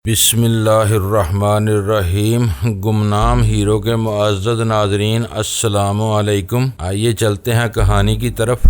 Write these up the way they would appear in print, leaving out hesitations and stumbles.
بسم اللہ الرحمن الرحیم۔ گمنام ہیرو کے معزز ناظرین السلام علیکم۔ آئیے چلتے ہیں کہانی کی طرف۔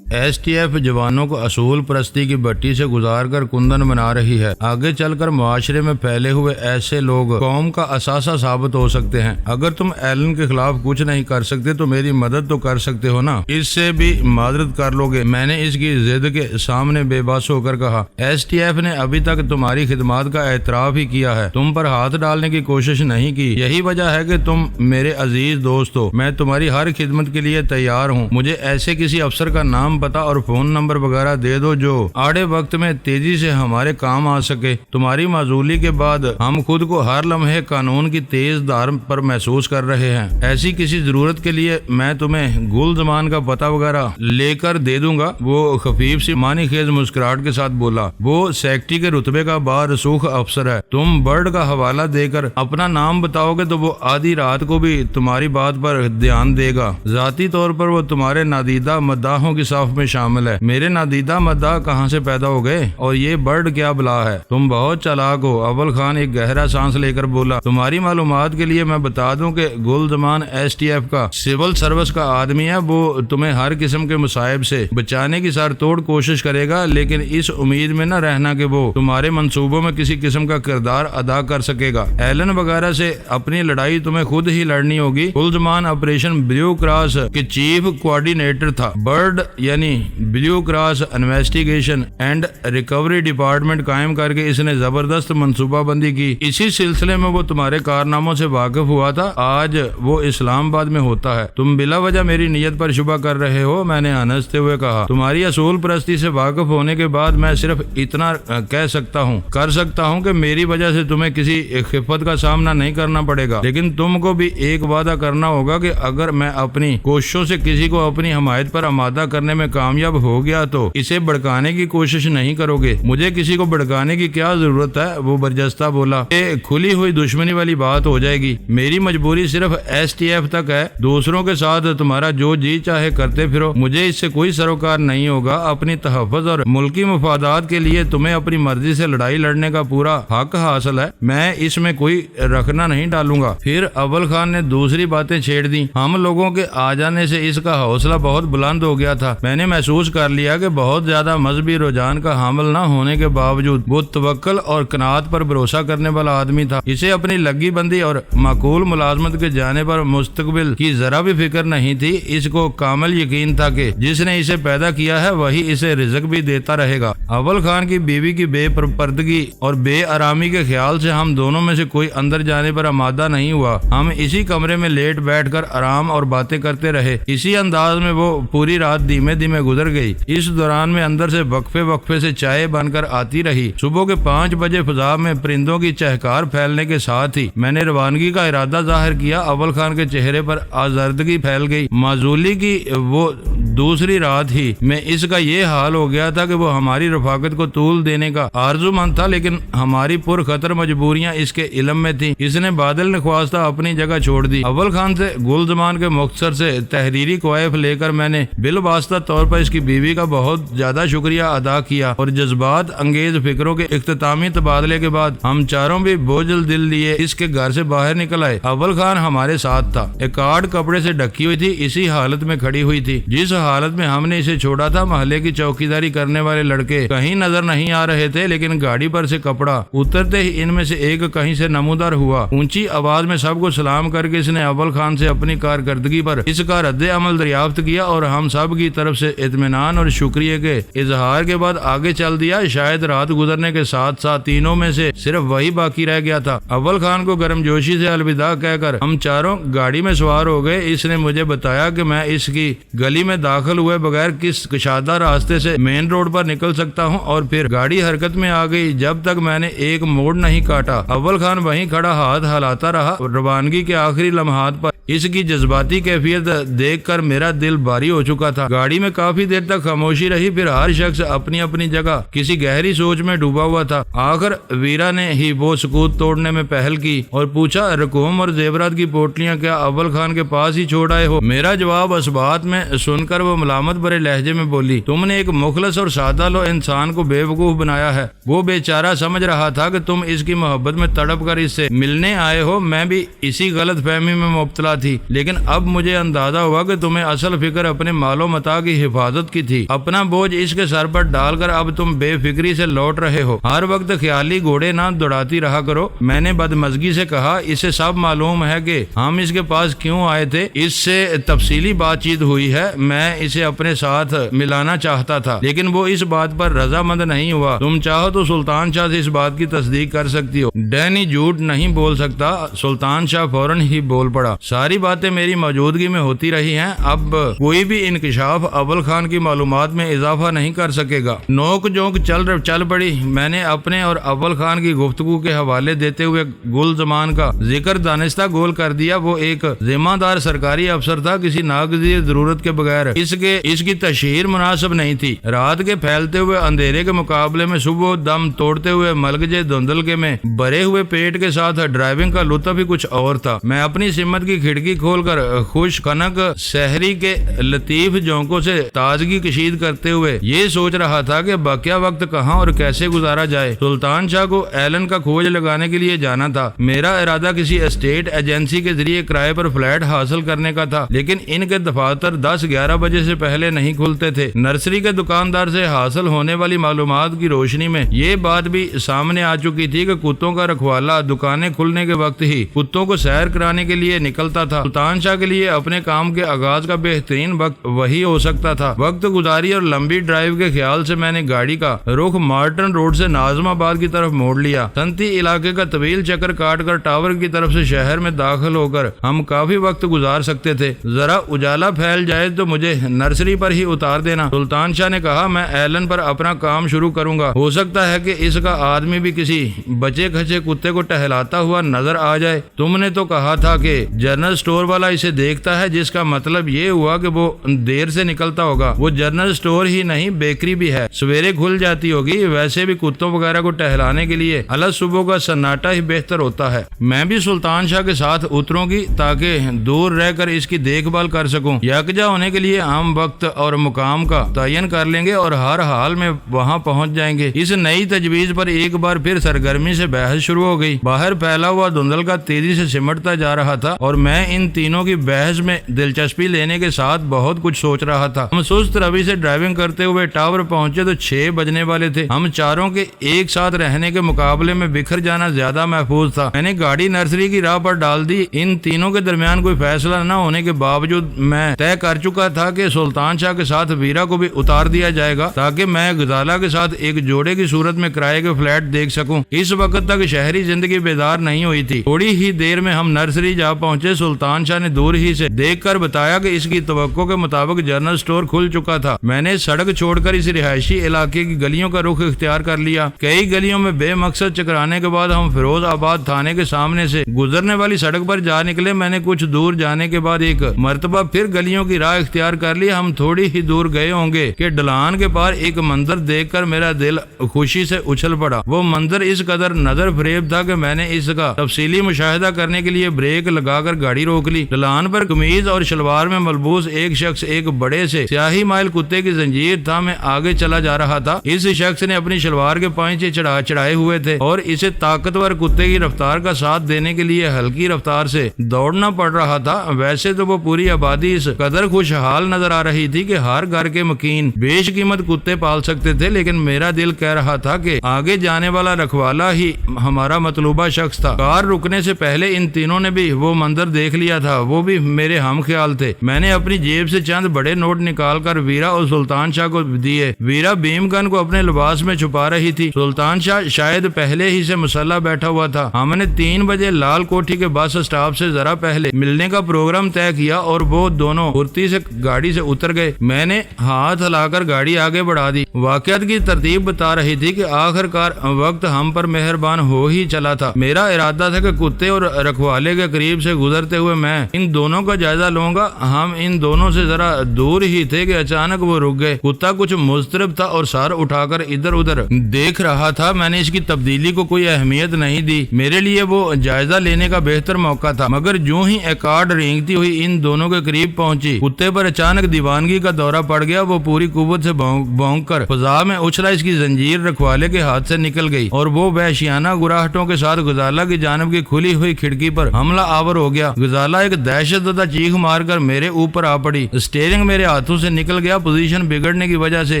ایس ٹی ایف جوانوں کو اصول پرستی کی بٹی سے گزار کر کندن بنا رہی ہے۔ آگے چل کر معاشرے میں پھیلے ہوئے ایسے لوگ قوم کا اثاثہ ثابت ہو سکتے ہیں۔ اگر تم ایلن کے خلاف کچھ نہیں کر سکتے تو میری مدد تو کر سکتے ہو نا، اس سے بھی معذرت کر لو گے۔ میں نے اس کی ضد کے سامنے بے بس ہو کر کہا، ایس ٹی ایف نے ابھی تک تمہاری خدمات کا اعتراف ہی کیا ہے، تم پر ہاتھ ڈالنے کی کوشش نہیں کی۔ یہی وجہ ہے کہ تم میرے عزیز دوست ہو۔ میں تمہاری ہر خدمت کے لیے تیار ہوں۔ مجھے ایسے کسی افسر کا نام پتا اور فون نمبر وغیرہ دے دو جو آڑے وقت میں تیزی سے ہمارے کام آ سکے۔ تمہاری معزولی کے بعد ہم خود کو ہر لمحے قانون کی تیز دھار پر محسوس کر رہے ہیں۔ ایسی کسی ضرورت کے لیے میں تمہیں گل زمان کا پتہ وغیرہ لے کر دے دوں گا۔ وہ خفیف سی معنی خیز مسکراہٹ کے ساتھ بولا۔ وہ سیکٹری کے رتبے کا بارسوخ افسر ہے۔ تم برڈ کا حوالہ دے کر اپنا نام بتاؤ گے تو وہ آدھی رات کو بھی تمہاری بات پر دھیان دے گا۔ ذاتی طور پر وہ تمہارے نادیدہ مداحوں کی صف میں شامل ہے۔ میرے نادیدہ مداح کہاں سے پیدا ہو گئے اور یہ برڈ کیا بلا ہے؟ تم بہت چالاک ہو۔ اول خان ایک گہرا سانس لے کر بولا۔ تمہاری معلومات کے لیے میں بتا دوں کہ گل زمان ایس ٹی ایف کا سول سروس کا آدمی ہے۔ وہ تمہیں ہر قسم کے مصائب سے بچانے کی سر توڑ کوشش کرے گا، لیکن اس امید میں نہ رہنا کہ وہ تمہارے منصوبوں میں کسی قسم کا کردار ادا کر سکے گا۔ ایلن وغیرہ سے اپنی لڑائی تمہیں خود ہی لڑنی ہوگی۔ گل زمان آپریشن بلیو کراس کے چیف کوارڈینیٹر تھا۔ برڈ یعنی blue cross investigation and recovery department قائم کر کے اس نے زبردست منصوبہ بندی کی۔ اسی سلسلے میں وہ تمہارے کارناموں سے واقف ہوا تھا۔ آج وہ اسلام آباد میں ہوتا ہے۔ تم بلا وجہ میری نیت پر شبہ کر رہے ہو، میں نے ہنستے ہوئے کہا۔ تمہاری اصول پرستی سے واقف ہونے کے بعد میں صرف اتنا کر سکتا ہوں کہ میری وجہ سے تمہیں کسی خفت کا سامنا نہیں کرنا پڑے گا، لیکن تم کو بھی ایک وعدہ کرنا ہوگا کہ اگر میں اپنی کوششوں سے کسی کو اپنی حمایت پر آمادہ کرنے میں کامیاب ہو گیا تو اسے بھڑکانے کی کوشش نہیں کرو گے۔ مجھے کسی کو بھڑکانے کی کیا ضرورت ہے؟ وہ برجستہ بولا۔ یہ کھلی ہوئی دشمنی والی بات ہو جائے گی۔ میری مجبوری صرف ایس ٹی ایف تک ہے۔ دوسروں کے ساتھ تمہارا جو جی چاہے کرتے پھرو، مجھے اس سے کوئی سروکار نہیں ہوگا۔ اپنی تحفظ اور ملکی مفادات کے لیے تمہیں اپنی مرضی سے لڑائی لڑنے کا پورا حق حاصل ہے۔ میں اس میں کوئی رکھنا نہیں ڈالوں گا۔ پھر اول خان نے دوسری باتیں چھیڑ دی۔ ہم لوگوں کے آ جانے سے اس کا حوصلہ بہت بلند ہو گیا تھا۔ میں نے محسوس کر لیا کہ بہت زیادہ مذہبی رجحان کا حامل نہ ہونے کے باوجود وہ توکل اور قناعت پر بھروسہ کرنے والا آدمی تھا۔ اسے اپنی لگی بندی اور معقول ملازمت کے جانے پر مستقبل کی ذرا بھی فکر نہیں تھی۔ اس کو کامل یقین تھا کہ جس نے اسے پیدا کیا ہے وہی اسے رزق بھی دیتا رہے گا۔ اول خان کی بیوی کی بے پردگی اور بے آرامی کے خیال سے ہم دونوں میں سے کوئی اندر جانے پر آمادہ نہیں ہوا۔ ہم اسی کمرے میں لیٹ بیٹھ کر آرام اور باتیں کرتے رہے۔ اسی انداز میں وہ پوری رات دھیمے دھیمے گزر گئی۔ اس دوران میں اندر سے وقفے سے چائے بن کر آتی رہی۔ صبح کے 5 بجے فضا میں پرندوں کی چہکار پھیلنے کے ساتھ ہی میں نے روانگی کا ارادہ ظاہر کیا۔ اول خان کے چہرے پر آزردگی پھیل گئی۔ معزولی کی وہ دوسری رات ہی میں اس کا یہ حال ہو گیا تھا کہ وہ ہماری رفاقت کو طول دینے کا آرزومند تھا، لیکن ہماری پرخطر مجبوریاں اس کے علم میں تھیں۔ اس نے بادل نخواستہ اپنی جگہ چھوڑ دی۔ اول خان سے گل زمان کے مختصر سے تحریری کوائف لے کر میں نے بالواسطہ طور پر اس کی بیوی کا بہت زیادہ شکریہ ادا کیا اور جذبات انگیز فکروں کے اختتامی تبادلے کے بعد ہم چاروں بھی بوجھل دل لیے اس کے گھر سے باہر نکل آئے۔ اول خان ہمارے ساتھ تھا۔ ایک کارڈ کپڑے سے ڈھکی ہوئی تھی، اسی حالت میں کھڑی ہوئی تھی جس حالت میں ہم نے اسے چھوڑا تھا۔ محلے کی چوکیداری کرنے والے لڑکے کہیں نظر نہیں آ رہے تھے، لیکن گاڑی پر سے کپڑا اترتے ہی ان میں سے ایک کہیں سے نمودار ہوا۔ اونچی آواز میں سب کو سلام کر کے اس نے اول خان سے اپنی کارکردگی پر اس کا رد عمل دریافت کیا اور ہم سب کی طرف سے اطمینان اور شکریہ کے اظہار کے بعد آگے چل دیا۔ شاید رات گزرنے کے ساتھ ساتھ تینوں میں سے صرف وہی باقی رہ گیا تھا۔ اول خان کو گرم جوشی سے الوداع کہہ کر ہم چاروں گاڑی میں سوار ہو گئے۔ اس نے مجھے بتایا کہ میں اس کی گلی میں داخل ہوئے بغیر کس کشادہ راستے سے مین روڈ پر نکل سکتا ہوں، اور پھر گاڑی حرکت میں آ گئی جب تک میں نے ایک موڑ نہیں کاٹا۔ اول خان وہیں کھڑا ہاتھ ہلاتا رہا۔ روانگی کے آخری لمحات پر اس کی جذباتی کیفیت دیکھ کر میرا دل بھاری ہو چکا تھا۔ گاڑی میں کافی دیر تک خاموشی رہی، پھر ہر شخص اپنی اپنی جگہ کسی گہری سوچ میں ڈوبا ہوا تھا۔ آخر ویرا نے ہی وہ سکوت توڑنے میں پہل کی اور پوچھا، رقوم اور زیورات کی پوٹلیاں کیا اول خان کے پاس ہی چھوڑ آئے ہو؟ میرا جواب اس بات میں سن کر کر وہ ملامت بھرے لہجے میں بولی، تم نے ایک مخلص اور سادہ لو انسان کو بیوقوف بنایا ہے۔ وہ بیچارہ سمجھ رہا تھا کہ تم اس کی محبت میں تڑپ کر اس سے ملنے آئے ہو۔ میں بھی اسی غلط فہمی میں مبتلا تھی، لیکن اب مجھے اندازہ ہوا کہ تمہیں اصل فکر اپنے مال و متاع کی حفاظت کی تھی۔ اپنا بوجھ اس کے سر پر ڈال کر اب تم بے فکری سے لوٹ رہے ہو۔ ہر وقت خیالی گھوڑے نہ دوڑاتی رہا کرو۔ میں نے بدمزگی سے کہا، اسے سب معلوم ہے کہ ہم اس کے پاس کیوں آئے تھے، اس سے تفصیلی بات چیت ہوئی ہے۔ میں اسے اپنے ساتھ ملانا چاہتا تھا، لیکن وہ اس بات پر رضامند نہیں ہوا۔ تم چاہو تو سلطان شاہ سے اس بات کی تصدیق کر سکتی ہو۔ ڈینی جھوٹ نہیں بول سکتا۔ سلطان شاہ فوراً ہی بول پڑا، ساری باتیں میری موجودگی میں ہوتی رہی ہیں، اب کوئی بھی انکشاف اول خان کی معلومات میں اضافہ نہیں کر سکے گا۔ نوک جھونک چل پڑی۔ میں نے اپنے اور اول خان کی گفتگو کے حوالے دیتے ہوئے گل زمان کا ذکر دانستہ گول کر دیا۔ وہ ایک ذمہ دار سرکاری افسر تھا، کسی ناگزیر ضرورت کے بغیر اس کی تشہیر مناسب نہیں تھی۔ رات کے پھیلتے ہوئے اندھیرے کے مقابلے میں صبح دم توڑتے ہوئے ملگجے دھندل میں بھرے ہوئے پیٹ کے ساتھ ڈرائیونگ کا لطف ہی کچھ اور تھا۔ میں اپنی سمت کی کھڑکی کھول کر خوش کنک سحری کے لطیف جھونکوں سے تازگی کشید کرتے ہوئے یہ سوچ رہا تھا کہ باقیہ وقت کہاں اور کیسے گزارا جائے۔ سلطان شاہ کو ایلن کا کھوج لگانے کے لیے جانا تھا۔ میرا ارادہ کسی اسٹیٹ ایجنسی کے ذریعے کرائے پر فلیٹ حاصل کرنے کا تھا، لیکن ان کے دفاتر 10-11 بجے سے پہلے نہیں کھلتے تھے۔ نرسری کے دکاندار سے حاصل ہونے والی معلومات کی روشنی میں یہ بات بھی سامنے آ چکی تھی کہ کتوں کا رکھوالا دکانیں کھلنے کے وقت ہی کتوں کو سیر کرانے کے لیے نکلتا تھا۔ سلطان شاہ کے لیے اپنے کام کے آغاز کا بہترین وقت وہی ہو سکتا تھا۔ وقت گزاری اور لمبی ڈرائیو کے خیال سے میں نے گاڑی کا رخ مارٹن روڈ سے ناظم آباد کی طرف موڑ لیا۔ سنتی علاقے کا طویل چکر کاٹ کر ٹاور کی طرف سے شہر میں داخل ہو کر ہم کافی وقت گزار سکتے تھے۔ ذرا اجالا پھیل جائے تو مجھے نرسری پر ہی اتار دینا۔ سلطان شاہ نے کہا، میں ایلن پر اپنا کام شروع کروں گا، ہو سکتا ہے کہ اس کا آدمی بھی کسی بچے کھچے کتے کو ٹہلاتا ہوا نظر آ جائے۔ تم نے تو کہا تھا کہ جنرل سٹور والا اسے دیکھتا ہے، جس کا مطلب یہ ہوا کہ وہ دیر سے نکلتا ہوگا۔ وہ جنرل سٹور ہی نہیں، بیکری بھی ہے، سویرے کھل جاتی ہوگی۔ ویسے بھی کتوں وغیرہ کو ٹہلانے کے لیے الگ صبح کا سناٹا ہی بہتر ہوتا ہے۔ میں بھی سلطان شاہ کے ساتھ اتروں گی تاکہ دور رہ کر اس کی دیکھ بھال کر سکوں۔ یکجا ہونے کے لیے ہم وقت اور مقام کا تعین کر لیں گے اور ہر حال میں وہاں پہنچ جائیں گے۔ اس نئی تجویز پر ایک بار پھر سرگرمی سے بحث شروع ہو گئی۔ باہر پھیلا ہوا دھندل کا تیزی سے سمٹتا جا رہا تھا اور میں ان تینوں کی بحث میں دلچسپی لینے کے ساتھ بہت کچھ سوچ رہا تھا۔ ہم سست روی سے ڈرائیونگ کرتے ہوئے ٹاور پہنچے تو 6 بجنے والے تھے۔ ہم چاروں کے ایک ساتھ رہنے کے مقابلے میں بکھر جانا زیادہ محفوظ تھا۔ میں نے گاڑی نرسری کی راہ پر ڈال دی۔ ان تینوں کے درمیان کوئی فیصلہ نہ ہونے کے باوجود میں طے کر چکا تھا کہ سلطان شاہ کے ساتھ ویرا کو بھی اتار دیا جائے گا تاکہ میں غزالہ کے ساتھ ایک جوڑے کی صورت میں کرائے کے فلیٹ دیکھ سکوں۔ اس وقت تک شہری زندگی بیدار نہیں ہوئی تھی۔ تھوڑی ہی دیر میں ہم نرسری جا پہنچے۔ سلطان شاہ نے دور ہی سے دیکھ کر بتایا کہ اس کی توقع کے مطابق جنرل سٹور کھل چکا تھا۔ میں نے سڑک چھوڑ کر اس رہائشی علاقے کی گلیوں کا رخ اختیار کر لیا۔ کئی گلیوں میں بے مقصد چکرانے کے بعد ہم فیروز آباد تھانے کے سامنے سے گزرنے والی سڑک پر جا نکلے۔ میں نے کچھ دور جانے کے بعد ایک مرتبہ پھر گلیوں کی راہ اختیار کر لی۔ ہم تھوڑی ہی دور گئے ہوں گے کہ ڈلان کے پار ایک منظر دیکھ کر میرا دل خوشی سے اچھل پڑا۔ وہ منظر اس قدر نظر فریب تھا کہ میں نے اس کا تفصیلی مشاہدہ کرنے کے لیے بریک لگا کر گاڑی روک لی۔ ڈلان پر قمیض اور شلوار میں ملبوس ایک شخص ایک بڑے سے سیاہی مائل کتے کی زنجیر تھا میں آگے چلا جا رہا تھا۔ اس شخص نے اپنی شلوار کے پائچے چڑھائے ہوئے تھے اور اسے طاقتور کتے کی رفتار کا ساتھ دینے کے لیے ہلکی رفتار سے دوڑنا پڑ رہا تھا۔ ویسے تو وہ پوری آبادی اس قدر خوشحال نظر آ رہی تھی کہ ہر گھر کے مکین بیش قیمت کتے پال سکتے تھے، لیکن میرا دل کہہ رہا تھا کہ آگے جانے والا رکھوالا ہی ہمارا مطلوبہ شخص تھا۔ کار رکنے سے پہلے ان تینوں نے بھی وہ منظر دیکھ لیا تھا، وہ بھی میرے ہم خیال تھے۔ میں نے اپنی جیب سے چند بڑے نوٹ نکال کر ویرا اور سلطان شاہ کو دیے۔ ویرا بھیم گن کو اپنے لباس میں چھپا رہی تھی۔ سلطان شاہ شاید پہلے ہی سے مسلح بیٹھا ہوا تھا۔ ہم نے 3 بجے لال کوٹھی کے بس اسٹاپ سے ذرا پہلے ملنے کا پروگرام طے کیا اور وہ دونوں پھرتی سے گاڑی سے اتر گئے۔ میں نے ہاتھ ہلا کر گاڑی آگے بڑھا دی۔ واقعات کی ترتیب بتا رہی تھی کہ آخر کار وقت ہم پر مہربان ہو ہی چلا تھا۔ میرا ارادہ تھا کہ کتے اور رکھوالے کے قریب سے گزرتے ہوئے میں ان دونوں کا جائزہ لوں گا۔ ہم ان دونوں سے ذرا دور ہی تھے کہ اچانک وہ رک گئے۔ کتا کچھ مضطرب تھا اور سر اٹھا کر ادھر ادھر دیکھ رہا تھا۔ میں نے اس کی تبدیلی کو کوئی اہمیت نہیں دی، میرے لیے وہ جائزہ لینے کا بہتر موقع تھا۔ مگر جو ہی ایکارڈ رینگتی ہوئی ان دونوں کے قریب پہنچی، کتے پر اچانک اچانک دیوانگی کا دورہ پڑ گیا، وہ پوری قوت سے بھونک کر فضا میں اچھلا، اس کی زنجیر رکھوالے کے ہاتھ سے نکل گئی اور وہ وحشیانہ گراہٹوں کے ساتھ غزالہ کی جانب کی کھلی ہوئی کھڑکی پر حملہ آور ہو گیا۔ غزالہ ایک دہشت زدہ چیخ مار کر میرے اوپر آ پڑی، اسٹیئرنگ میرے ہاتھوں سے نکل گیا، پوزیشن بگڑنے کی وجہ سے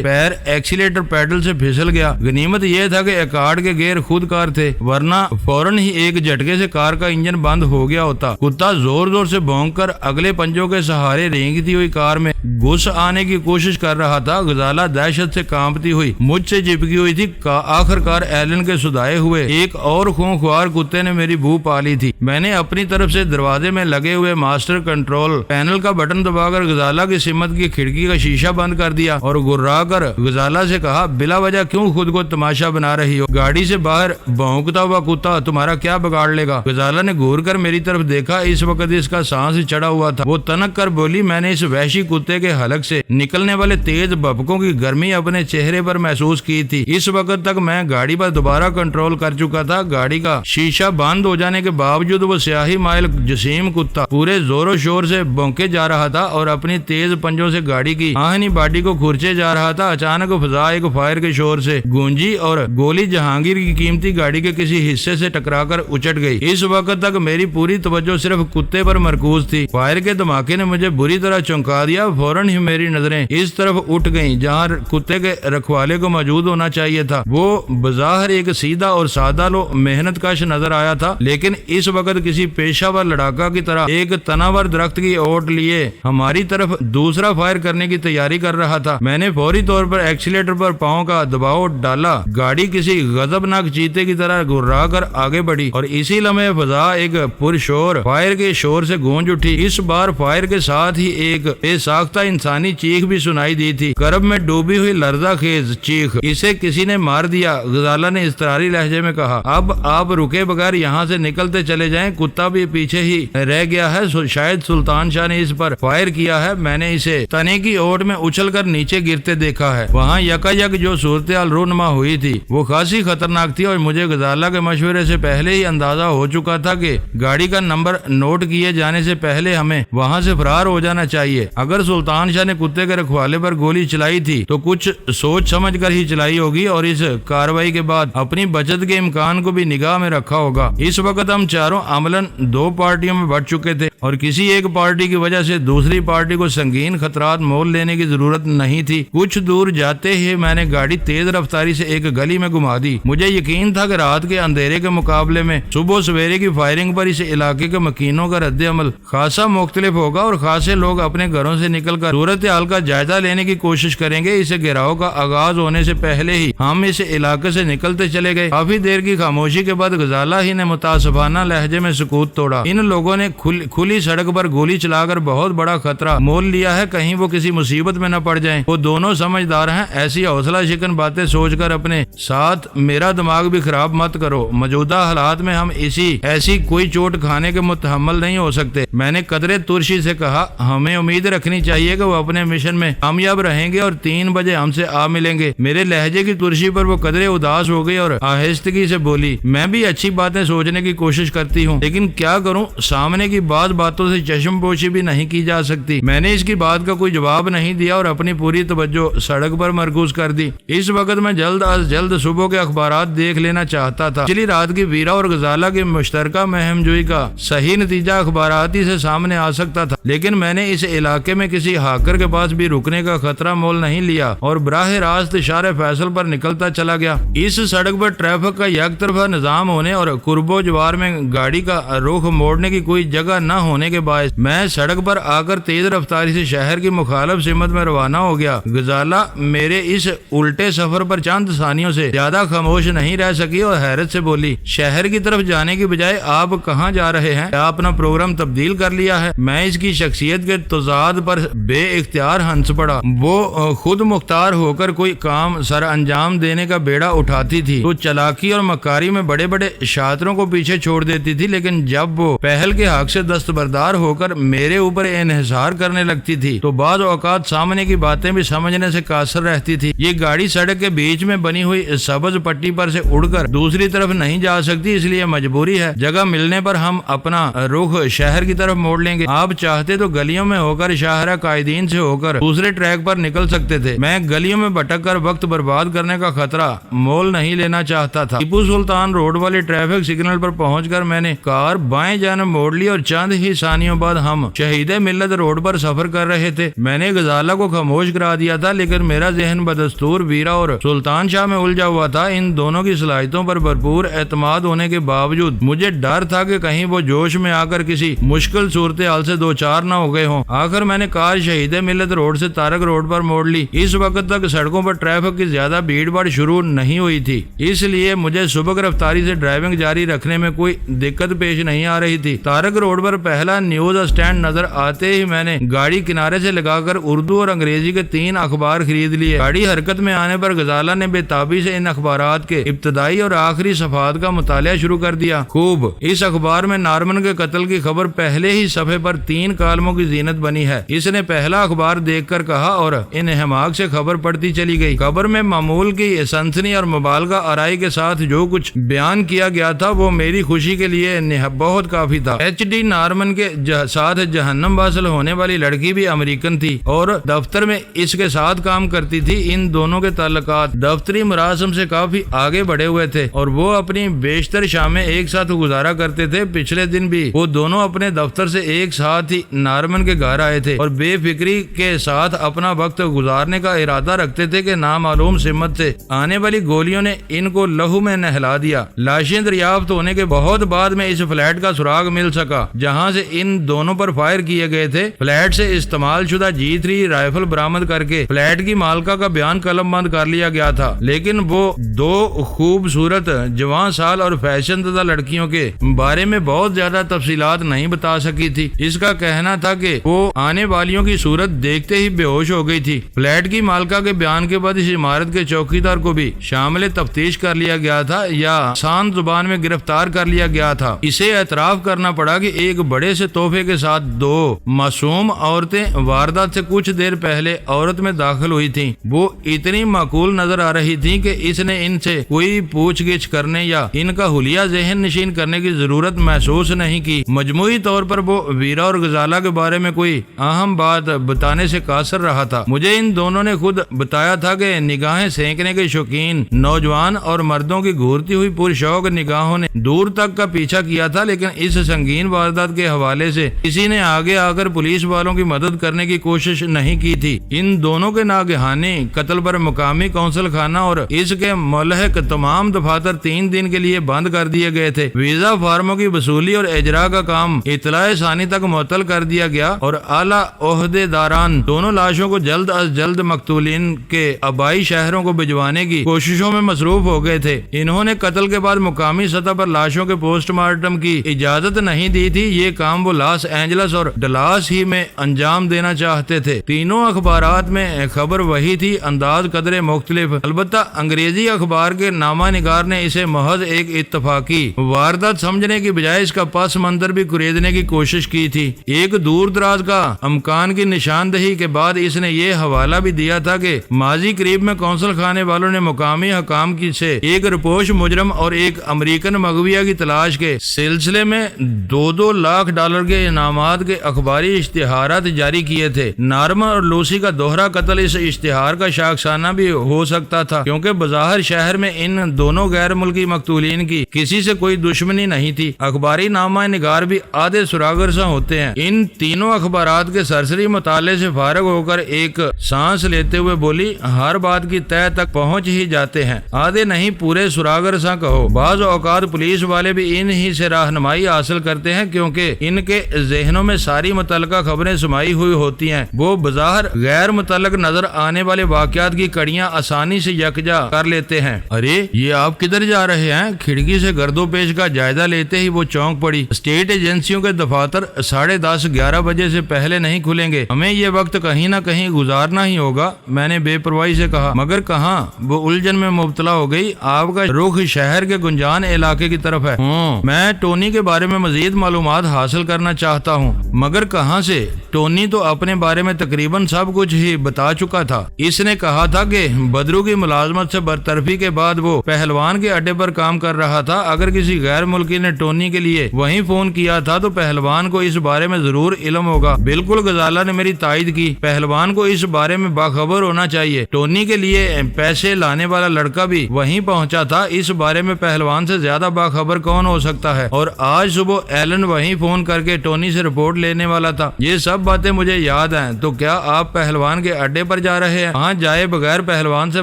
پیر ایکسیلیٹر پیڈل سے پھسل گیا۔ غنیمت یہ تھا کہ ایکارڈ کے گیئر خود کار تھے، ورنہ فوراً ہی ایک جھٹکے سے کار کا انجن بند ہو گیا ہوتا۔ کتا زور زور سے بھونک کر اگلے پنجوں کے سہارے رینگتی ہوئی کار میں گھس آنے کی کوشش کر رہا تھا۔ غزالہ دہشت سے کانپتی ہوئی مجھ سے چپکی ہوئی تھی۔ آخر کار ایلن کے سدائے ہوئے ایک اور خونخوار کتے نے میری بو پا لی تھی۔ میں نے اپنی طرف سے دروازے میں لگے ہوئے ماسٹر کنٹرول پینل کا بٹن دبا کر غزالہ کی سمت کی کھڑکی کا شیشہ بند کر دیا اور گرا کر غزالہ سے کہا، بلا وجہ کیوں خود کو تماشا بنا رہی ہو؟ گاڑی سے باہر بھونکتا ہوا کتا تمہارا کیا بگاڑ لے گا؟ غزالہ نے گھور کر میری طرف دیکھا، اس وقت اس کا سانس چڑھا ہوا تھا۔ وہ تنک کر بولی، میں نے اس وحشی کتے کے حلق سے نکلنے والے تیز بھپکوں کی گرمی اپنے چہرے پر محسوس کی تھی۔ اس وقت تک میں گاڑی پر دوبارہ کنٹرول کر چکا تھا۔ گاڑی کا شیشہ بند ہو جانے کے باوجود وہ سیاہی مائل جسیم کتا پورے زور و شور سے بھونکے جا رہا تھا اور اپنی تیز پنجوں سے گاڑی کی آہنی باڈی کو کھرچے جا رہا تھا۔ اچانک فضا ایک فائر کے شور سے گونجی اور گولی جہانگیر کی قیمتی گاڑی کے کسی حصے سے ٹکرا کر اچٹ گئی۔ اس وقت تک میری پوری توجہ صرف کتے پر مرکوز تھی۔ فائر کے دھماکے نے مجھے بری طرح چونکا دیا۔ فوراً ہی میری نظریں اس طرف اٹھ گئیں جہاں کتے کے رکھوالے کو موجود ہونا چاہیے تھا۔ وہ بظاہر ایک سیدھا اور سادہ لو محنت کش نظر آیا تھا، لیکن اس وقت کسی پیشہ ور لڑاکا کی طرح ایک تناور درخت کی اوٹ لیے ہماری طرف دوسرا فائر کرنے کی تیاری کر رہا تھا۔ میں نے فوری طور پر ایکسیلیٹر پر پاؤں کا دباؤ ڈالا۔ گاڑی کسی غضبناک چیتے کی طرح گرا کر آگے بڑھی اور اسی لمحے فضا ایک پرشور فائر کے شور سے گونج اٹھی۔ اس بار فائر کے ساتھ ہی ایک بے ساختہ انسانی چیخ بھی سنائی دی تھی، کرب میں ڈوبی ہوئی لرزہ خیز چیخ۔ اسے کسی نے مار دیا، غزالہ نے اضطراری لہجے میں کہا۔ اب آپ رکے بغیر یہاں سے نکلتے چلے جائیں، کتا بھی پیچھے ہی رہ گیا ہے، شاید سلطان شاہ نے اس پر فائر کیا ہے۔ میں نے اسے تنے کی اوٹ میں اچھل کر نیچے گرتے دیکھا ہے۔ وہاں یکا یک جو صورتحال رونما ہوئی تھی وہ خاصی خطرناک تھی اور مجھے غزالہ کے مشورے سے پہلے ہی اندازہ ہو چکا تھا کہ گاڑی کا نمبر نوٹ کیے جانے سے پہلے ہمیں وہاں سے فرار ہو جانا چاہیے۔ اگر سلطان شاہ نے کتے کے رکھوالے پر گولی چلائی تھی تو کچھ سوچ سمجھ کر ہی چلائی ہوگی اور اس کارروائی کے بعد اپنی بچت کے امکان کو بھی نگاہ میں رکھا ہوگا۔ اس وقت ہم چاروں عملاً دو پارٹیوں میں بٹ چکے تھے اور کسی ایک پارٹی کی وجہ سے دوسری پارٹی کو سنگین خطرات مول لینے کی ضرورت نہیں تھی۔ کچھ دور جاتے ہی میں نے گاڑی تیز رفتاری سے ایک گلی میں گھما دی۔ مجھے یقین تھا کہ رات کے اندھیرے کے مقابلے میں صبح سویرے کی فائرنگ پر اس علاقے کے مکینوں کا رد عمل خاصا مختلف ہوگا اور خاصے لوگ اپنے گھروں سے نکل کر صورتحال کا جائزہ لینے کی کوشش کریں گے۔ اس گھیراؤ کا آغاز ہونے سے پہلے ہی ہم اس علاقے سے نکلتے چلے گئے۔ کافی دیر کی خاموشی کے بعد غزالہ ہی نے متاسفانہ لہجے میں سکوت توڑا۔ ان لوگوں نے کھلی سڑک پر گولی چلا کر بہت بڑا خطرہ مول لیا ہے، کہیں وہ کسی مصیبت میں نہ پڑ جائیں۔ وہ دونوں سمجھدار ہیں، ایسی حوصلہ شکن باتیں سوچ کر اپنے ساتھ میرا دماغ بھی خراب مت کرو۔ موجودہ حالات میں ہم ایسی کوئی چوٹ کھانے کے متحمل نہیں ہو سکتے۔ میں نے قدرے ترشی سے کہا، ہمیں امید رکھنی چاہیے کہ وہ اپنے مشن میں کامیاب رہیں گے اور 3 بجے ہم سے آ ملیں گے۔ میرے لہجے کی ترشی پر وہ قدرے اداس ہو گئی اور آہستگی سے بولی، میں بھی اچھی باتیں سوچنے کی کوشش کرتی ہوں، لیکن کیا کروں، سامنے کی بعض باتوں سے چشم پوشی بھی نہیں کی جا سکتی۔ میں نے اس کی بات کا کوئی جواب نہیں دیا اور اپنی پوری توجہ سڑک پر مرکوز کر دی۔ اس وقت میں جلد از جلد صبح کے اخبارات دیکھ لینا چاہتا تھا۔ پچھلی رات کی ویرا اور غزالہ کی مشترکہ مہم جوئی کا صحیح نتیجہ اخباراتی سے سامنے آ سکتا تھا، لیکن میں نے اس علاقے میں کسی ہاکر کے پاس بھی رکنے کا خطرہ مول نہیں لیا اور براہ راست شار فیصل پر نکلتا چلا گیا۔ اس سڑک پر ٹریفک کا یک طرفہ نظام ہونے اور قرب و جوار میں گاڑی کا رخ موڑنے کی کوئی جگہ نہ ہونے کے باعث میں سڑک پر آ کر تیز رفتاری سے شہر کی مخالف سمت میں روانہ ہو گیا۔ غزالہ میرے اس الٹے سفر پر چند ثانیوں سے زیادہ خاموش نہیں رہ سکی اور حیرت سے بولی، شہر کی طرف جانے کی بجائے آپ کہاں جا رہے ہیں؟ کیا اپنا پروگرام تبدیل کر لیا ہے؟ میں اس کی شخصیت کے تضاد پر بے اختیار ہنس پڑا۔ وہ خود مختار ہو کر کوئی کام سر انجام دینے کا بیڑا اٹھاتی تھی تو چلاکی اور مکاری میں بڑے بڑے شاطروں کو پیچھے چھوڑ دیتی تھی، لیکن جب وہ پہل کے حق سے دست بردار ہو کر میرے اوپر انحصار کرنے لگتی تھی تو بعض اوقات سامنے کی باتیں بھی سمجھنے سے قاصر رہتی تھی۔ یہ گاڑی سڑک کے بیچ میں بنی ہوئی سبز پٹی پر سے اڑ کر دوسری طرف نہیں جا سکتی، اس لیے مجبوری ہے جگہ ملنے پر ہم اپنا رخ شہر کی طرف موڑ لیں گے۔ آپ چاہتے تو گلیوں میں ہو کر شاہراہ قائدین سے ہو کر دوسرے ٹریک پر نکل سکتے تھے۔ میں گلیوں میں بھٹک کر وقت برباد کرنے کا خطرہ مول نہیں لینا چاہتا تھا۔ ٹیپو سلطان روڈ والے ٹریفک سگنل پر پہنچ کر میں نے کار بائیں جانب موڑ لی اور چند ہی ثانیوں بعد ہم شہید ملت روڈ پر سفر کر رہے تھے۔ میں نے غزالہ کو خاموش کرا دیا تھا، لیکن میرا ذہن بدستور ویرا اور سلطان شاہ میں الجھا ہوا تھا۔ ان دونوں کی صلاحیتوں پر بھرپور اعتماد ہونے کے باوجود مجھے ڈر تھا کہ کہیں وہ جوش میں آ کر کسی مشکل صورتحال سے دو چار نہ ہو گئے ہوں۔ آخر میں نے کار شہید ملت روڈ سے تارک روڈ پر موڑ لی۔ اس وقت تک سڑکوں پر ٹریفک کی زیادہ بھیڑ بھاڑ شروع نہیں ہوئی تھی، اس لیے مجھے سبک رفتاری سے ڈرائیونگ جاری رکھنے میں کوئی دقت پیش نہیں آ رہی تھی۔ تارک روڈ پر پہلا نیوز اسٹینڈ نظر آتے ہی میں نے گاڑی کنارے سے لگا کر اردو اور انگریزی کے 3 اخبار خرید لیے۔ گاڑی حرکت میں آنے پر غزالہ نے بے تابی سے ان اخبارات کے ابتدائی اور آخری صفحات کا مطالعہ شروع کر دیا۔ خوب، اس اخبار میں نارمن کے قتل کی خبر پہلے ہی صفحے پر 3 کالموں کی زینت بنی ہے۔ اس نے پہلا اخبار دیکھ کر کہا اور ان حماق سے خبر پڑھتی چلی گئی۔ خبر میں معمول کی سنسنی اور مبالغہ آرائی کے ساتھ جو کچھ بیان کیا گیا تھا وہ میری خوشی کے لیے بہت کافی تھا۔ ایچ ڈی نارمن کے ساتھ جہنم واصل ہونے والی لڑکی بھی امریکن تھی اور دفتر میں اس کے ساتھ کام کرتی تھی۔ ان دونوں کے تعلقات دفتری مراسم سے کافی آگے بڑھے ہوئے تھے اور وہ اپنی بیشتر شامیں ایک ساتھ گزارا کرتے تھے۔ پچھلے دن بھی وہ دونوں اپنے دفتر سے ایک ساتھ ہی نارمن کے گھر آئے تھے اور بے فکری کے ساتھ اپنا وقت گزارنے کا ارادہ رکھتے تھے کہ نامعلوم سمت سے آنے والی گولیوں نے ان کو لہو میں نہلا دیا۔ لاشیں دریافت ہونے کے بہت بعد میں اس فلیٹ کا سراغ مل سکا جہاں سے ان دونوں پر فائر کیے گئے تھے۔ فلیٹ سے استعمال شدہ G3 رائفل برآمد کر کے فلیٹ کی مالکہ کا بیان قلم بند کر لیا گیا تھا، لیکن وہ 2 خوبصورت جوان سال اور فیشن زدہ لڑکیوں کے بارے میں بہت زیادہ تفصیلات نہیں بتا سکی تھی۔ اس کا کہنا تھا کہ وہ آنے والیوں کی صورت دیکھتے ہی بے ہوش ہو گئی تھی۔ فلیٹ کی مالکہ کے بیان کے بعد اس عمارت کے چوکیدار کو بھی شامل تفتیش کر لیا گیا تھا یا آسان زبان میں گرفتار کر لیا گیا تھا۔ اسے اعتراف کرنا پڑا کہ ایک بڑے سے تحفے کے ساتھ 2 معصوم عورتیں واردات سے کچھ دیر پہلے عورت میں داخل ہوئی تھیں۔ وہ اتنی معقول نظر آ رہی تھیں کہ اس نے ان سے کوئی پوچھ گچھ کرنے یا ان کا حلیہ ذہن نشین کرنے کی ضرورت محسوس نہیں کی۔ مجموعی طور پر وہ ویرا اور غزالہ کے بارے میں کوئی اہم بات بتانے سے قاصر رہا تھا۔ مجھے ان دونوں نے خود بتایا تھا کہ نگاہیں سینکنے کے شوقین نوجوان اور مردوں کی گھورتی ہوئی پرشوق نگاہوں نے دور تک کا پیچھا کیا تھا، لیکن اس سنگین واردات کے حوالے سے کسی نے آگے آ کر پولیس والوں کی مدد کرنے کی کوشش نہیں کی تھی۔ ان دونوں کے ناگہانی قتل پر مقامی کونسل خانہ اور اس کے ملحق تمام دفاتر 3 دن کے لیے بند کر دیے گئے تھے۔ ویزا فارموں کی وصولی اور اجرا کا کام اطلاع ثانی تک معطل کر دیا گیا اور اعلیٰ عہدے داران دونوں لاشوں کو جلد از جلد مقتولین کے آبائی شہروں کو بھجوانے کی کوششوں میں مصروف ہو گئے تھے۔ انہوں نے قتل کے بعد مقامی سطح پر لاشوں کے پوسٹ مارٹم کی اجازت نہیں دی تھی۔ یہ کام وہ لاس اینجلس اور ڈلاس ہی میں انجام دینا چاہتے تھے۔ تینوں اخبارات میں خبر وہی تھی، انداز قدرے مختلف۔ البتہ انگریزی اخبار کے نامہ نگار نے اسے محض ایک اتفاقی واردات سمجھنے کی بجائے اس کا پس منظر بھی خریدنے کی کوشش کی تھی۔ ایک دور دراز کا امکان کی نشاندہی کے بعد اس نے یہ حوالہ بھی دیا تھا کہ ماضی قریب میں کونسل خانے والوں نے مقامی حکام کی سے ایک رپوش مجرم اور ایک امریکن مغویہ کی تلاش کے سلسلے میں $2 لاکھ کے انعامات کے اخباری اشتہارات جاری کیے تھے۔ نارمن اور لوسی کا دوہرا قتل اس اشتہار کا شاخسانہ بھی ہو سکتا تھا، کیونکہ بظاہر شہر میں ان دونوں غیر ملکی مقتولین کی کسی سے کوئی دشمنی نہیں تھی۔ اخباری نامہ نگار بھی آدھے سراغر سا ہوتے ہیں۔ ان تینوں اخبارات کے سرسری مطالعے سے فارغ ہو کر ایک سانس لیتے ہوئے بولی، ہر بات کی تہہ تک پہنچ ہی جاتے ہیں، آدھے نہیں پورے سراغر سا کہو۔ بعض اوقات پولیس والے بھی ان ہی سے رہنمائی حاصل کرتے ہیں، کیونکہ ان کے ذہنوں میں ساری متعلقہ خبریں سمائی ہوئی ہوتی ہیں۔ وہ بظاہر غیر متعلق نظر آنے والے واقعات کی کڑیاں آسانی سے یکجا کر لیتے ہیں۔ ارے یہ آپ کدھر جا رہے ہیں؟ کھڑکی سے گرد و پیش کا جائزہ لیتے ہی وہ چونک پڑی۔ اسٹیٹ ایجنسیوں کے دفاتر 10:30 11 بجے سے پہلے نہیں کھلیں گے، ہمیں یہ وقت کہیں نہ کہیں گزارنا ہی ہوگا، میں نے بے پرواہی سے کہا۔ مگر کہاں؟ وہ الجھن میں مبتلا ہو گئی۔ آپ کا رخ شہر کے گنجان علاقے کی طرف ہے۔ میں ٹونی کے بارے میں مزید معلومات حاصل حاصل کرنا چاہتا ہوں، مگر کہاں سے؟ ٹونی تو اپنے بارے میں تقریباً سب کچھ ہی بتا چکا تھا۔ اس نے کہا تھا کہ بدرو کی ملازمت سے برطرفی کے بعد وہ پہلوان کے اڈے پر کام کر رہا تھا۔ اگر کسی غیر ملکی نے ٹونی کے لیے وہیں فون کیا تھا تو پہلوان کو اس بارے میں ضرور علم ہوگا۔ بالکل، غزالہ نے میری تائید کی۔ پہلوان کو اس بارے میں باخبر ہونا چاہیے۔ ٹونی کے لیے پیسے لانے والا لڑکا بھی وہیں پہنچا تھا۔ اس بارے میں پہلوان سے زیادہ باخبر کون ہو سکتا ہے؟ اور آج صبح ایلن وہیں فون کر کے ٹونی سے رپورٹ لینے والا تھا۔ یہ سب باتیں مجھے یاد ہیں۔ تو کیا آپ پہلوان کے اڈے پر جا رہے ہیں؟ وہاں جائے بغیر پہلوان سے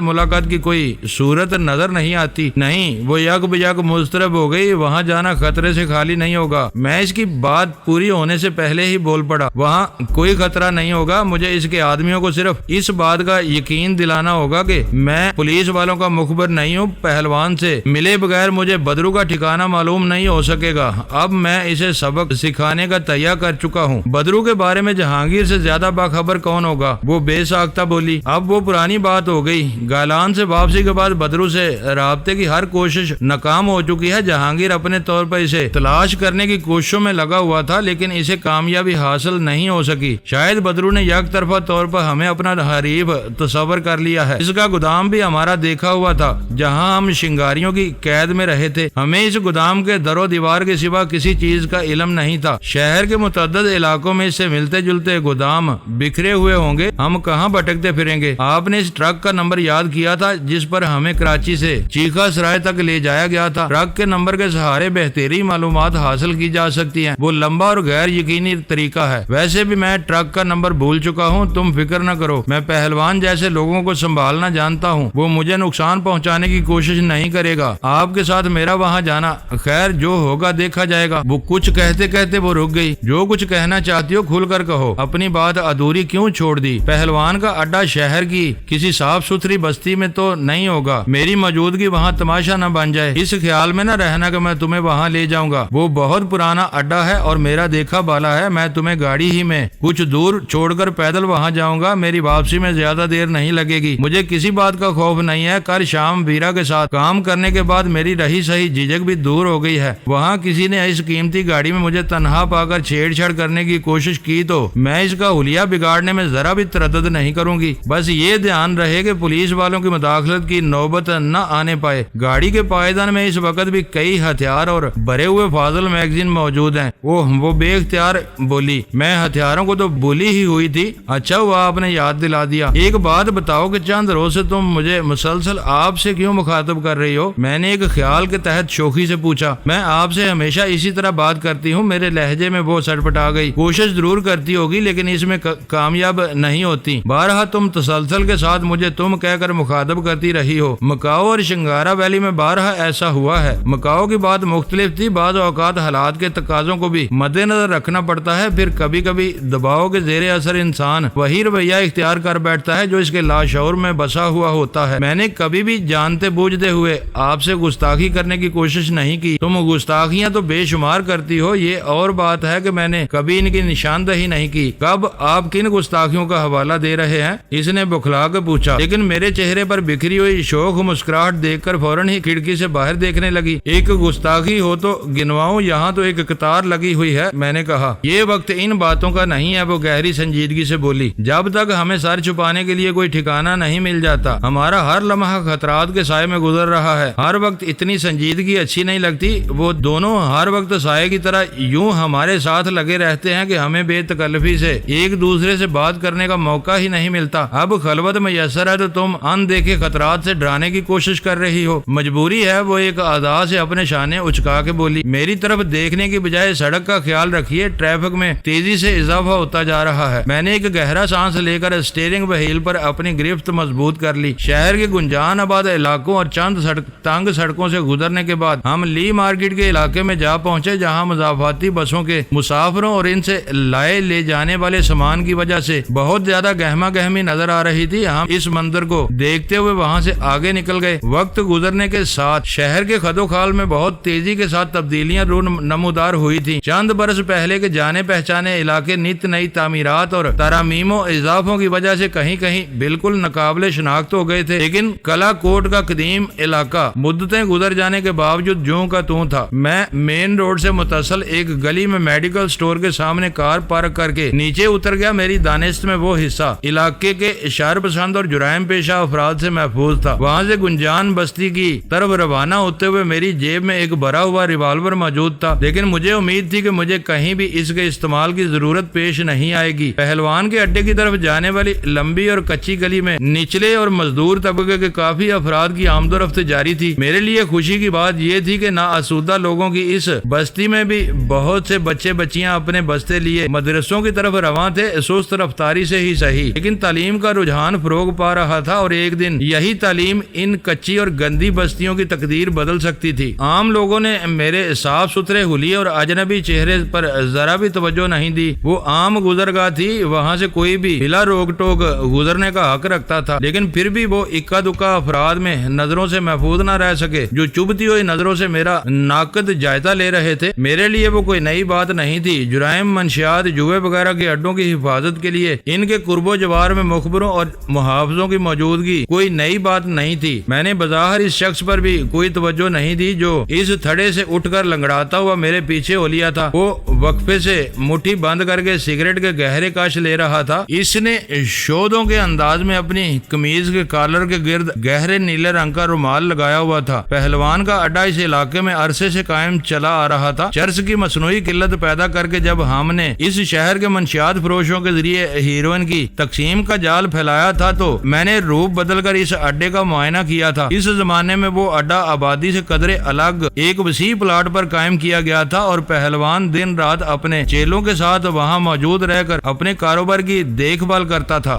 ملاقات کی کوئی صورت نظر نہیں آتی۔ نہیں، وہ یک بیک مضطرب ہو گئی۔ وہاں جانا خطرے سے خالی نہیں ہوگا۔ میں اس کی بات پوری ہونے سے پہلے ہی بول پڑا، وہاں کوئی خطرہ نہیں ہوگا۔ مجھے اس کے آدمیوں کو صرف اس بات کا یقین دلانا ہوگا کہ میں پولیس والوں کا مخبر نہیں ہوں۔ پہلوان سے ملے بغیر مجھے بدرو کا ٹھکانہ معلوم نہیں ہو سکے گا۔ اب میں اسے سبق سکھانے کا تیار کر چکا ہوں۔ بدرو کے بارے میں جہانگیر سے زیادہ باخبر کون ہوگا؟ وہ بے ساختہ بولی۔ اب وہ پرانی بات ہو گئی۔ گالان سے واپسی کے بعد بدرو سے رابطے کی ہر کوشش ناکام ہو چکی ہے۔ جہانگیر اپنے طور پر اسے تلاش کرنے کی کوششوں میں لگا ہوا تھا، لیکن اسے کامیابی حاصل نہیں ہو سکی۔ شاید بدرو نے یک طرفہ طور پر ہمیں اپنا حریف تصور کر لیا ہے۔ اس کا گودام بھی ہمارا دیکھا ہوا تھا، جہاں ہم شنگاریوں کی قید میں رہے تھے۔ ہمیں اس گودام کے در و دیوار کے سوا کسی چیز کا علم نہیں تھا۔ شہر کے متعدد علاقوں میں اس سے ملتے جلتے گودام بکھرے ہوئے ہوں گے۔ ہم کہاں بھٹکتے پھریں گے؟ آپ نے اس ٹرک کا نمبر یاد کیا تھا جس پر ہمیں کراچی سے چیخا سرائے تک لے جایا گیا تھا؟ ٹرک کے نمبر کے سہارے بہترین معلومات حاصل کی جا سکتی ہیں۔ وہ لمبا اور غیر یقینی طریقہ ہے۔ ویسے بھی میں ٹرک کا نمبر بھول چکا ہوں، تم فکر نہ کرو۔ میں پہلوان جیسے لوگوں کو سنبھالنا جانتا ہوں۔ وہ مجھے نقصان پہنچانے کی کوشش نہیں کرے گا۔ آپ کے ساتھ میرا وہاں جانا، خیر جو ہوگا دیکھا جائے گا۔ وہ کچھ کہتے کہتے وہ رک گئی۔ جو کچھ کہنا چاہتی ہو کھل کر کہو، اپنی بات ادھوری کیوں چھوڑ دی؟ پہلوان کا اڈا شہر کی کسی صاف ستھری بستی میں تو نہیں ہوگا؟ میری موجودگی وہاں تماشا نہ بن جائے، اس خیال میں نہ رہنا کہ میں تمہیں وہاں لے جاؤں گا۔ وہ بہت پرانا اڈا ہے اور میرا دیکھا بالا ہے۔ میں تمہیں گاڑی ہی میں کچھ دور چھوڑ کر پیدل وہاں جاؤں گا۔ میری واپسی میں زیادہ دیر نہیں لگے گی۔ مجھے کسی بات کا خوف نہیں ہے۔ کل شام ویرا کے ساتھ کام کرنے کے بعد میری رہی سہی جھجک بھی دور ہو گئی ہے۔ وہاں کسی نے اس قیمتی گاڑی میں مجھے تنہا پا کر چھیڑ چھاڑ کرنے کی کوشش کی تو میں اس کا حلیہ بگاڑنے میں ذرا بھی تردد نہیں کروں گی۔ بس یہ دھیان رہے کہ پولیس والوں کی مداخلت کی نوبت نہ آنے پائے۔ گاڑی کے پائیدان میں اس وقت بھی کئی ہتھیار اور بھرے ہوئے فاضل میگزین موجود ہیں۔ وہ بے اختیار بولی۔ میں ہتھیاروں کو تو بولی ہی ہوئی تھی۔ اچھا ہوا آپ نے یاد دلا دیا۔ ایک بات بتاؤ کہ چند روز سے تم مجھے مسلسل آپ سے کیوں مخاطب کر رہی ہو؟ میں نے ایک خیال کے تحت شوخی سے پوچھا۔ میں آپ سے ہمیشہ اسی طرح بات کرتی ہوں۔ میرے لہجے میں وہ سٹپٹا گئی۔ کوشش ضرور کرتی ہوگی لیکن اس میں کامیاب نہیں ہوتی۔ بارہا تم تسلسل کے ساتھ مجھے تم کہہ کر مخاطب کرتی رہی ہو۔ مکاؤ اور شنگارا ویلی میں بارہا ایسا ہوا ہے۔ مکاؤ کی بات مختلف تھی۔ بعض اوقات حالات کے تقاضوں کو بھی مد نظر رکھنا پڑتا ہے۔ پھر کبھی کبھی دباؤ کے زیر اثر انسان وہی رویہ اختیار کر بیٹھتا ہے جو اس کے لاشعور میں بسا ہوا ہوتا ہے۔ میں نے کبھی بھی جانتے بوجھتے ہوئے آپ سے گستاخی کرنے کی کوشش نہیں کی۔ تم گستاخیاں تو بے شمار کرتی ہو، یہ اور بات ہے کہ میں نے کبھی ان کی نشاندہی نہیں کی۔ کب آپ کن گستاخیوں کا حوالہ دے رہے ہیں؟ اس نے بکھلا کے پوچھا، لیکن میرے چہرے پر بکھری ہوئی شوخ مسکراہٹ دیکھ کر فوراً ہی کھڑکی سے باہر دیکھنے لگی۔ ایک گستاخی ہو تو گنواؤں، یہاں تو ایک قطار لگی ہوئی ہے۔ میں نے کہا یہ وقت ان باتوں کا نہیں ہے۔ وہ گہری سنجیدگی سے بولی، جب تک ہمیں سر چھپانے کے لیے کوئی ٹھکانہ نہیں مل جاتا ہمارا ہر لمحہ خطرات کے سائے میں گزر رہا ہے۔ ہر وقت اتنی سنجیدگی اچھی نہیں لگتی۔ وہ دونوں ہر وقت سائے کی طرح یوں ہمارے ساتھ لگے رہتے ہیں کہ ہمیں بے تکلفی سے ایک دوسرے سے بات کرنے کا موقع ہی نہیں ملتا۔ اب خلوت میسر ہے تو تم ان دیکھے خطرات سے ڈرانے کی کوشش کر رہی ہو۔ مجبوری ہے۔ وہ ایک ادا سے اپنے شانے اچکا کے بولی، میری طرف دیکھنے کی بجائے سڑک کا خیال رکھیے، ٹریفک میں تیزی سے اضافہ ہوتا جا رہا ہے۔ میں نے ایک گہرا سانس لے کر اسٹیئرنگ وہیل پر اپنی گرفت مضبوط کر لی۔ شہر کے گنجان آباد علاقوں اور چند تنگ سڑکوں سے گزرنے کے بعد ہم لی مارکیٹ کے علاقے میں جا پہنچے، جہاں مضافاتی بسوں کے مسافروں اور ان سے لائے لے جانے والے سامان کی وجہ سے بہت زیادہ گہما گہمی نظر آ رہی تھی۔ ہم اس منظر کو دیکھتے ہوئے وہاں سے آگے نکل گئے۔ وقت گزرنے کے ساتھ شہر کے خدو خال میں بہت تیزی کے ساتھ تبدیلیاں نمودار ہوئی تھی۔ چند برس پہلے کے جانے پہچانے علاقے نت نئی تعمیرات اور ترامیم و اضافوں کی وجہ سے کہیں کہیں بالکل ناقابل شناخت ہو گئے تھے، لیکن کلا کوٹ کا قدیم علاقہ مدتیں گزر جانے کے باوجود جوں کا توں تھا۔ میں مین روڈ سے متصل ایک گلی میں میڈیکل سٹور کے سامنے کار پارک کر کے نیچے اتر گیا۔ میری دانست میں وہ حصہ علاقے کے اشار پسند اور جرائم پیشہ افراد سے محفوظ تھا۔ وہاں سے گنجان بستی کی طرف روانہ ہوتے ہوئے میری جیب میں ایک بھرا ہوا ریوالور موجود تھا، لیکن مجھے امید تھی کہ مجھے کہیں بھی اس کے استعمال کی ضرورت پیش نہیں آئے گی۔ پہلوان کے اڈے کی طرف جانے والی لمبی اور کچی گلی میں نچلے اور مزدور طبقے کے کافی افراد کی آمد و رفت جاری تھی۔ میرے لیے خوشی کی بات یہ تھی کہ ناآسودہ لوگوں کی اس بستی میں بھی بہت سے بچے بچیاں اپنے بستے لیے مدرسوں کی طرف رواں تھے، سست رفتاری سے ہی صحیح، لیکن تعلیم کا رجحان فروغ پا رہا تھا اور ایک دن یہی تعلیم ان کچی اور گندی بستیوں کی تقدیر بدل سکتی تھی۔ عام لوگوں نے میرے صاف ستھرے حلیے اور اجنبی چہرے پر ذرا بھی توجہ نہیں دی۔ وہ عام گزرگاہ تھی، وہاں سے کوئی بھی بلا روک ٹوک گزرنے کا حق رکھتا تھا، لیکن پھر بھی وہ اکا دکا افراد میں نظروں سے محفوظ نہ رہ سکے جو چبھتی ہوئی نظروں سے میرا ناقد جائزہ لے رہے تھے۔ میرے لیے وہ کوئی نئی بات نہیں تھی۔ جرائم منشیات جوئے وغیرہ کے اڈوں کی حفاظت کے لیے ان کے قرب و جوار میں مخبروں اور محافظوں کی موجودگی کوئی نئی بات نہیں تھی۔ میں نے بظاہر اس شخص پر بھی کوئی توجہ نہیں دی جو اس تھڑے سے اٹھ کر لنگڑاتا ہوا میرے پیچھے ہو لیا تھا۔ وہ وقفے سے مٹھی بند کر کے سگریٹ کے گہرے کاش لے رہا تھا۔ اس نے شودوں کے انداز میں اپنی قمیض کے کالر کے گرد گہرے نیلے رنگ کا رومال لگایا ہوا تھا۔ پہلوان کا اڈا اس علاقے میں عرصے سے قائم چلا آ رہا تھا۔ چرس کی مصنوعی قلت پیدا کر کے جب ہم نے اس شہر کے منشیات فروشوں کے ذریعے ہیروئن کی تقسیم کا جال پھیلایا تھا تو میں نے روپ بدل کر اس اڈے کا معائنہ کیا تھا۔ اس زمانے میں وہ اڈا آبادی سے قدرے الگ ایک وسیع پلاٹ پر قائم کیا گیا تھا اور پہلوان دن رات اپنے چیلوں کے ساتھ وہاں موجود رہ کر اپنے کاروبار کی دیکھ بھال کرتا تھا۔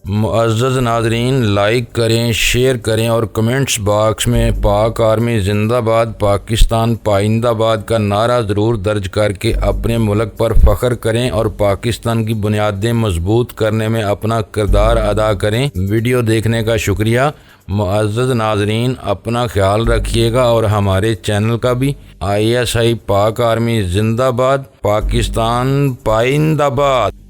معزز ناظرین، لائک کریں، شیئر کریں اور کمنٹس باکس میں پاک آرمی زندہ باد، پاکستان پائندہ باد کا نعرہ ضرور درج کر کے اپنے ملک پر فخر کریں اور پاکستان کی بنیادیں مضبوط کرنے میں اپنا کردار ادا کریں۔ ویڈیو دیکھنے کا شکریہ۔ معزز ناظرین، اپنا خیال رکھیے گا اور ہمارے چینل کا بھی۔ ISI پاک آرمی زندہ باد، پاکستان پائندہ باد۔